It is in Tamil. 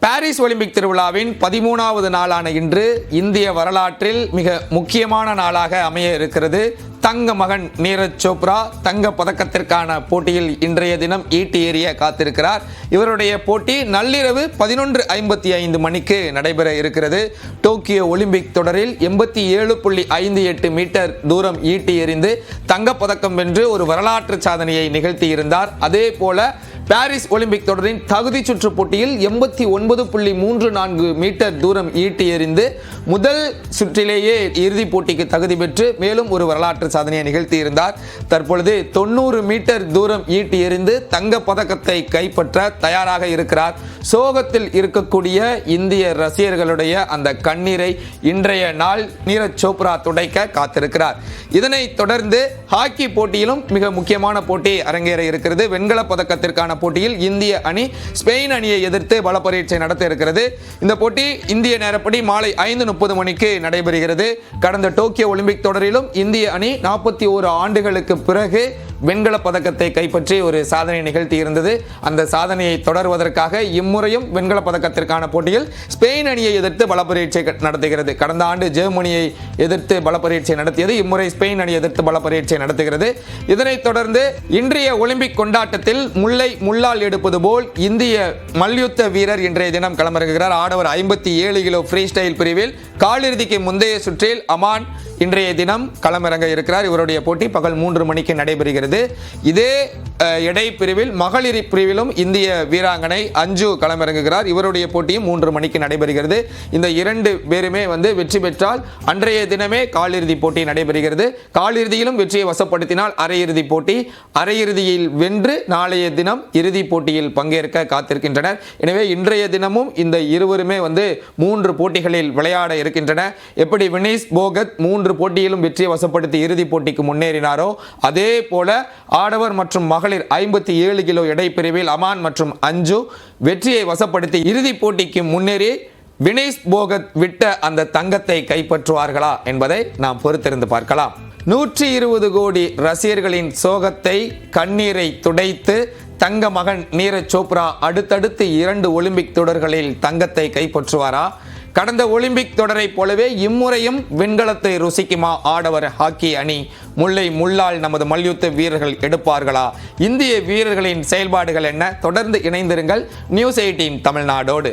பாரிஸ் ஒலிம்பிக் திருவிழாவின் 13வது நாளான இன்று இந்திய வரலாற்றில் மிக முக்கியமான நாளாக அமைய இருக்கிறது. தங்க மகன் நீரஜ் சோப்ரா தங்க பதக்கத்திற்கான போட்டியில் இன்றைய தினம் ஈட்டி எறிய காத்திருக்கிறார். இவருடைய போட்டி நள்ளிரவு 11:55 மணிக்கு நடைபெற இருக்கிறது. டோக்கியோ ஒலிம்பிக் தொடரில் 87.58 மீட்டர் தூரம் ஈட்டி எறிந்து தங்கப்பதக்கம் வென்று ஒரு வரலாற்று சாதனையை நிகழ்த்தியிருந்தார். அதே போல பாரிஸ் ஒலிம்பிக் தொடரின் தகுதி சுற்று போட்டியில் 89.34 மீட்டர் தூரம் ஈட்டி எறிந்து முதல் சுற்றிலேயே இறுதிப் போட்டிக்கு தகுதி பெற்று மேலும் ஒரு வரலாற்று சாதனையை நிகழ்த்தியிருந்தார். தற்பொழுது 90 மீட்டர் தூரம் ஈட்டி எறிந்து தங்க பதக்கத்தை கைப்பற்ற தயாராக இருக்கிறார். சோகத்தில் இருக்கக்கூடிய இந்திய ரசிகர்களுடைய அந்த கண்ணீரை இன்றைய நாள் நீரஜ் சோப்ரா துடைக்க காத்திருக்கிறார். இதனைத் தொடர்ந்து ஹாக்கி போட்டியிலும் மிக முக்கியமான போட்டி அரங்கேற இருக்கிறது. வெண்கல பதக்கத்திற்கான போட்டியில் இந்திய அணி ஸ்பெயின் அணியை எதிர்த்து பல பரீட்சை நடத்த இருக்கிறது. இந்த போட்டி இந்திய நேரப்படி மாலை 5:30 மணிக்கு நடைபெறுகிறது. கடந்த டோக்கியோ ஒலிம்பிக் தொடரிலும் இந்திய அணி 41 ஆண்டுகளுக்கு பிறகு வெண்கல பதக்கத்தை கைப்பற்றி ஒரு சாதனை நிகழ்த்தி இருந்தது. அந்த சாதனையை தொடர்வதற்காக இம்முறையும் வெண்கல பதக்கத்திற்கான போட்டியில் ஸ்பெயின் அணியை எதிர்த்து பல பரீட்சை நடத்துகிறது. கடந்த ஆண்டு ஜெர்மனியை எதிர்த்து பல பரீட்சை நடத்தியது. இம்முறை ஸ்பெயின் அணி எதிர்த்து பல பரீட்சை நடத்துகிறது. இதனைத் தொடர்ந்து இன்றைய ஒலிம்பிக் கொண்டாட்டத்தில் முள்ளால் எடுப்பது போல் இந்திய மல்யுத்த வீரர் இன்றைய தினம் களமிறங்குகிறார். ஆடவர் 57 கிலோ ஃப்ரீ ஸ்டைல் பிரிவில் காலிறுதிக்கு முந்தைய சுற்றில் அமான் இன்றைய தினம் களமிறங்க இருக்கிறார். இவருடைய போட்டி பகல் 3 மணிக்கு நடைபெறுகிறது. இதே எடை பிரிவில் மகளிர் பிரிவிலும் இந்திய வீராங்கனை அஞ்சு களமிறங்குகிறார். இவருடைய போட்டியும் 3 மணிக்கு நடைபெறுகிறது. இந்த இரண்டு பேருமே வெற்றி பெற்றால் அன்றைய தினமே காலிறுதி போட்டி நடைபெறுகிறது. காலிறுதியிலும் வெற்றியை வசப்படுத்தினால் அரையிறுதி போட்டி, அரையிறுதியில் வென்று நாளைய தினம் இறுதி போட்டியில் பங்கேற்க காத்திருக்கின்றனர். எனவே இன்றைய தினமும் இந்த இருவருமே 3 போட்டிகளில் விளையாட இருக்கின்றன. எப்படி வினேஷ் போகத் 3 போட்டியிலும் வெற்றியை வசப்படுத்தி இறுதி போட்டிக்கு முன்னேறினாரோ அதே போல ஆடவர் மற்றும் மகளிர் 57 கிலோ எடை பிரிவில் அமான் மற்றும் அஞ்சு வெற்றியை வசப்படுத்தி இறுதி போட்டிக்கு முன்னேறி வினேஷ் போகத் விட்ட அந்த தங்கத்தை கைப்பற்றுவார்களா என்பதை நாம் பொறுத்திருந்து பார்க்கலாம். 120 கோடி ரசிகர்களின் சோகத்தை கண்ணீரை துடைத்து தங்க மகன் நீரஜ் சோப்ரா அடுத்தடுத்து 2 ஒலிம்பிக் தொடர்களில் தங்கத்தை கைப்பற்றுவாரா? கடந்த ஒலிம்பிக் தொடரை போலவே இம்முறையும் வெண்கலத்தை ருசிக்குமா ஆடவர் ஹாக்கி அணி? முள்ளால் நமது மல்யுத்த வீரர்கள் எடுப்பார்களா? இந்திய வீரர்களின் செயல்பாடுகள் என்ன? தொடர்ந்து இணைந்திருங்கள் நியூஸ் 18 தமிழ்நாடோடு.